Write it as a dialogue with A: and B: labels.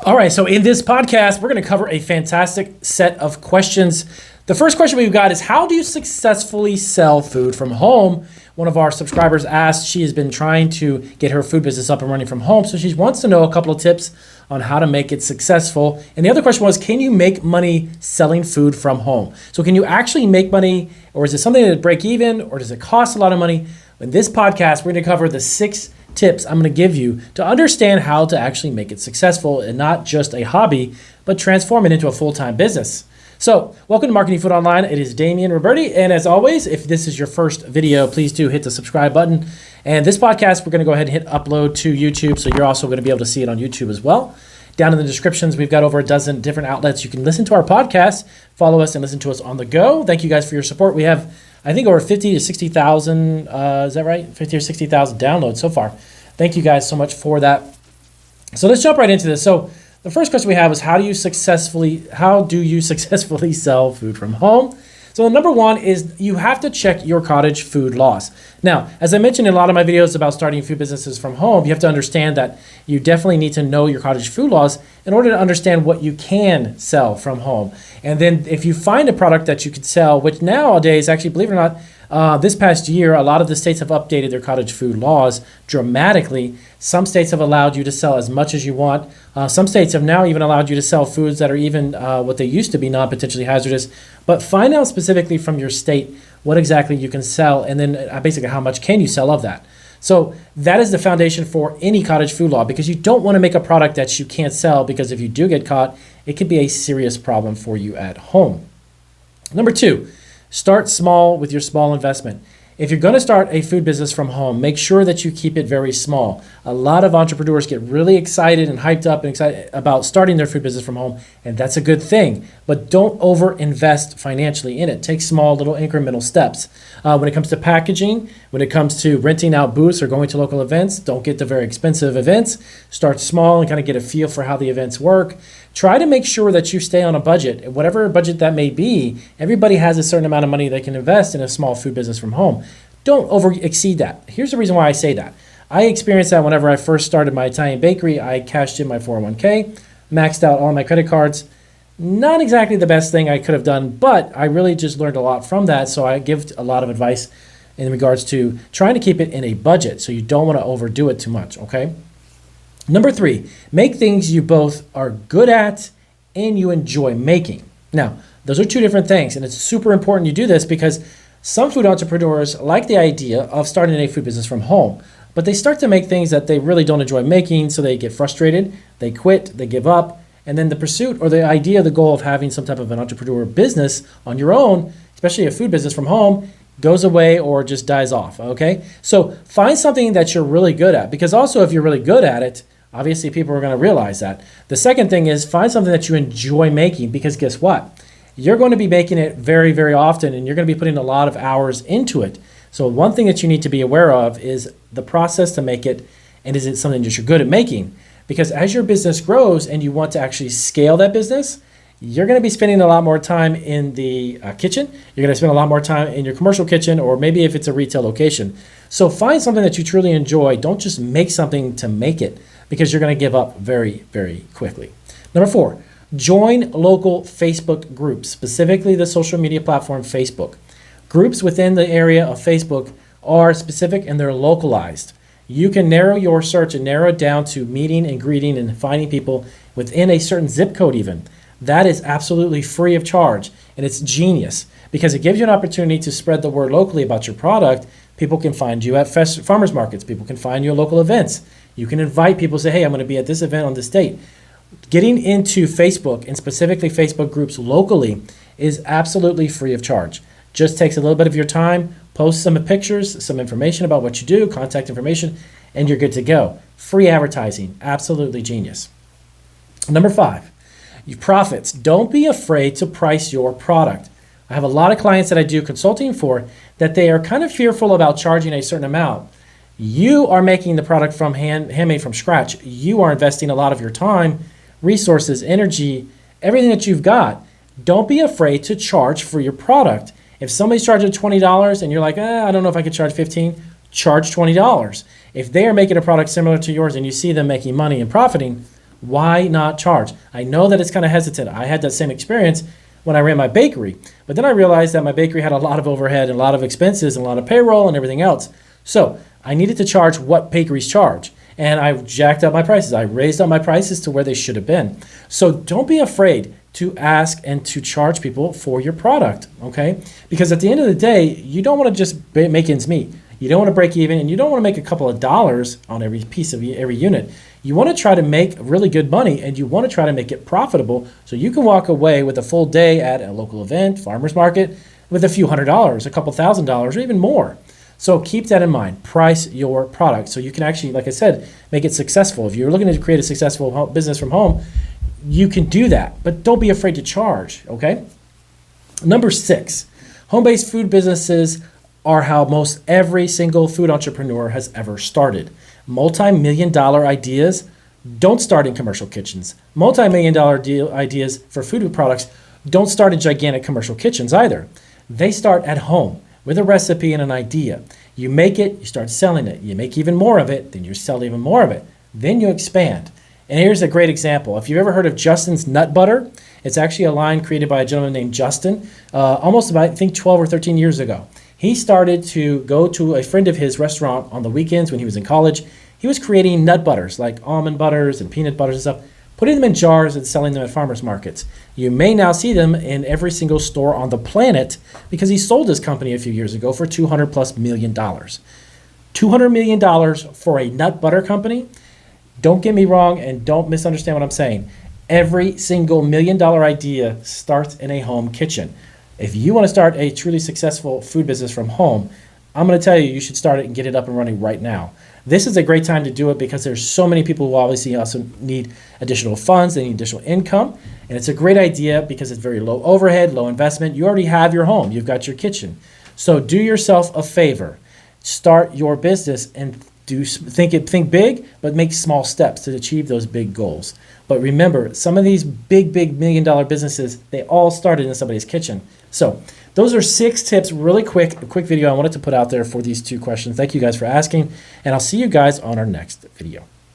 A: All right, so in this podcast, we're going to cover a fantastic set of questions. The first question we've got is, how do you successfully sell food from home? One of our subscribers asked, she has been trying to get her food business up and running from home, so she wants to know a couple of tips on how to make it successful. And the other question was, can you make money selling food from home? So can you actually make money, or is it something that break even, or does it cost a lot of money? In this podcast, we're going to cover the 6 tips I'm going to give you to understand how to actually make it successful and not just a hobby, but transform it into a full-time business. So welcome to Marketing Food Online. It is Damian Roberti. And as always, if this is your first video, please do hit the subscribe button. And this podcast, we're going to go ahead and hit upload to YouTube. So you're also going to be able to see it on YouTube as well. Down in the descriptions, we've got over a dozen different outlets. You can listen to our podcast, follow us, and listen to us on the go. Thank you guys for your support. We have, I think, over 50 to 60,000, is that right? 50 or 60,000 downloads so far. Thank you guys so much for that. So let's jump right into this. So the first question we have is, how do you successfully sell food from home? So number one is you have to check your cottage food laws. Now, as I mentioned in a lot of my videos about starting food businesses from home, you have to understand that you definitely need to know your cottage food laws in order to understand what you can sell from home. And then if you find a product that you could sell, which nowadays, actually, believe it or not, this past year, a lot of the states have updated their cottage food laws dramatically. Some states have allowed you to sell as much as you want. Some states have now even allowed you to sell foods that are even what they used to be non-potentially hazardous. But find out specifically from your state what exactly you can sell, and then basically how much can you sell of that. So that is the foundation for any cottage food law, because you don't want to make a product that you can't sell, because if you do get caught, it could be a serious problem for you at home. Number 2. Start small with your small investment. If you're going to start a food business from home, make sure that you keep it very small. A lot of entrepreneurs get really excited and hyped up and excited about starting their food business from home, and that's a good thing. But don't over-invest financially in it. Take small, little incremental steps. When it comes to packaging, when it comes to renting out booths or going to local events, don't get the very expensive events. Start small and kind of get a feel for how the events work. Try to make sure that you stay on a budget, whatever budget that may be. Everybody has a certain amount of money they can invest in a small food business from home. Don't exceed that. Here's the reason why I say that. I experienced that whenever I first started my Italian bakery. I cashed in my 401k, maxed out all my credit cards. Not exactly the best thing I could have done, but I really just learned a lot from that. So I give a lot of advice in regards to trying to keep it in a budget, so you don't want to overdo it too much, okay? Number 3, make things you both are good at and you enjoy making. Now, those are 2 different things, and it's super important you do this, because some food entrepreneurs like the idea of starting a food business from home, but they start to make things that they really don't enjoy making, so they get frustrated, they quit, they give up, and then the pursuit or the idea, the goal of having some type of an entrepreneur business on your own, especially a food business from home, goes away or just dies off, okay? So find something that you're really good at, because also if you're really good at it, obviously people are going to realize that. The second thing is, find something that you enjoy making, because guess what? You're going to be making it very, very often, and you're going to be putting a lot of hours into it. So one thing that you need to be aware of is the process to make it, and is it something that you're good at making? Because as your business grows and you want to actually scale that business, you're going to be spending a lot more time in the kitchen. You're going to spend a lot more time in your commercial kitchen, or maybe if it's a retail location. So find something that you truly enjoy. Don't just make something to make it, because you're going to give up very, very quickly. Number 4, join local Facebook groups, specifically the social media platform Facebook. Groups within the area of Facebook are specific and they're localized. You can narrow your search and narrow it down to meeting and greeting and finding people within a certain zip code even. That is absolutely free of charge, and it's genius, because it gives you an opportunity to spread the word locally about your product. People can find you at farmers markets. People can find you at local events. You can invite people, say, hey, I'm going to be at this event on this date. Getting into Facebook, and specifically Facebook groups locally, is absolutely free of charge. Just takes a little bit of your time, post some pictures, some information about what you do, contact information, and you're good to go. Free advertising, absolutely genius. Number 5, your profits. Don't be afraid to price your product. I have a lot of clients that I do consulting for that they are kind of fearful about charging a certain amount. You are making the product from handmade from scratch. You are investing a lot of your time, resources, energy, everything that you've got. Don't be afraid to charge for your product. If somebody's charging $20 and you're like, I don't know if I could charge $15, charge $20. If they are making a product similar to yours and you see them making money and profiting, Why not charge? I know that it's kind of hesitant. I had that same experience when I ran my bakery, but then I realized that my bakery had a lot of overhead and a lot of expenses and a lot of payroll and everything else. So I needed to charge what bakeries charge. And I jacked up my prices. I raised up my prices to where they should have been. So don't be afraid to ask and to charge people for your product, okay? Because at the end of the day, you don't want to just make ends meet. You don't want to break even, and you don't want to make a couple of dollars on every piece of every unit. You want to try to make really good money, and you want to try to make it profitable so you can walk away with a full day at a local event, farmer's market, with a few $100s, a couple $1,000s, or even more. So keep that in mind. Price your product so you can actually, like I said, make it successful. If you're looking to create a successful business from home, you can do that, but don't be afraid to charge, okay? Number 6, home-based food businesses are how most every single food entrepreneur has ever started. Multi-million-dollar ideas don't start in commercial kitchens. Multi-million-dollar ideas for food products don't start in gigantic commercial kitchens either. They start at home with a recipe and an idea. You make it, you start selling it. You make even more of it, then you sell even more of it. Then you expand. And here's a great example. If you've ever heard of Justin's Nut Butter, it's actually a line created by a gentleman named Justin almost about, I think, 12 or 13 years ago. He started to go to a friend of his restaurant on the weekends when he was in college. He was creating nut butters like almond butters and peanut butters and stuff, putting them in jars and selling them at farmers markets. You may now see them in every single store on the planet because he sold his company a few years ago for $200+ million. $200 million for a nut butter company? Don't get me wrong and don't misunderstand what I'm saying. Every single $1 million idea starts in a home kitchen. If you want to start a truly successful food business from home, I'm going to tell you, you should start it and get it up and running right now. This is a great time to do it because there's so many people who obviously also need additional funds, they need additional income, and it's a great idea because it's very low overhead, low investment. You already have your home, you've got your kitchen. So do yourself a favor, start your business and think big, but make small steps to achieve those big goals. But remember, some of these big $1 million businesses, they all started in somebody's kitchen. So those are 6 tips, really quick video I wanted to put out there for these 2 questions. Thank you guys for asking, and I'll see you guys on our next video.